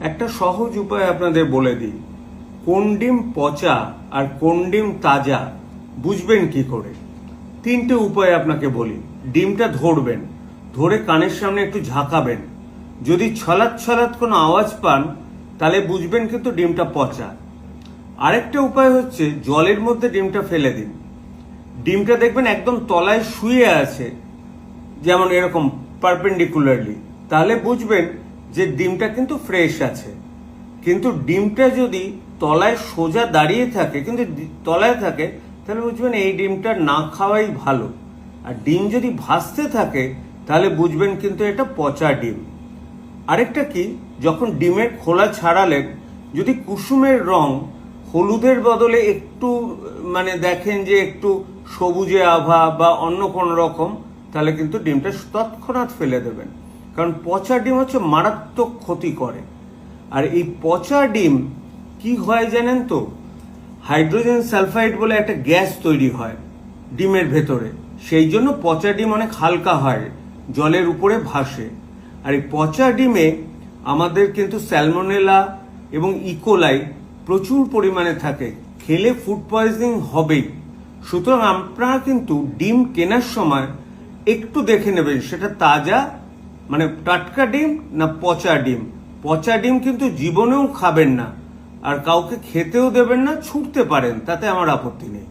একটা সহজ উপায় আপনাদের বলে দিই। কোন ডিম পচা আর কোন ডিম তাজা বুঝবেন কি করে? তিনটে উপায় আপনাকে বলি। ডিমটা ধরবেন, ধরে কানের সামনে একটু ঝাঁকাবেন। যদি ছলাৎ ছলাৎ কোনো আওয়াজ পান তাহলে বুঝবেন কিন্তু ডিমটা পচা। আরেকটা উপায় হচ্ছে জলের মধ্যে ডিমটা ফেলে দিন। ডিমটা দেখবেন একদম তলায় শুয়ে আছে, যেমন এরকম পারপেন্ডিকুলারলি, তাহলে বুঝবেন যে ডিমটা কিন্তু ফ্রেশ আছে। কিন্তু ডিমটা যদি তলায় সোজা দাঁড়িয়ে থাকে কিন্তু তলায় থাকে, তাহলে বুঝবেন এই ডিমটা না খাওয়াই ভালো। আর ডিম যদি ভাসতে থাকে তাহলে বুঝবেন কিন্তু এটা পচা ডিম। আরেকটা কি, যখন ডিমের খোলা ছাড়ালেন যদি কুসুমের রং হলুদের বদলে একটু দেখেন যে একটু সবুজে আভা বা অন্য কোনো রকম, তাহলে কিন্তু ডিমটা তৎক্ষণাৎ ফেলে দেবেন। কারণ পচা ডিম হচ্ছে মারাত্মক ক্ষতি করে। আর এই পচা ডিম কি হয় জানেন তো? হাইড্রোজেন সালফাইড বলে একটা গ্যাস তৈরি হয় ডিমের ভেতরে, সেই জন্য পচা ডিম অনেক হালকা হয়, জলের উপরে ভাসে। আর এই পচা ডিমে আমাদের কিন্তু স্যালমোনেলা এবং ইকোলাই প্রচুর পরিমাণে থাকে, খেলে ফুড পয়জনিং হবেই। সুতরাং আপনারা কিন্তু ডিম কেনার সময় একটু দেখে নেবেন সেটা তাজা টাটকা ডিম না পচা ডিম। পচা ডিম কিন্তু জীবনেও খাবেন না, আর কাউকে খেতেও দেবেন না, ছুটতে পারেন, তাতে আমার আপত্তি নেই।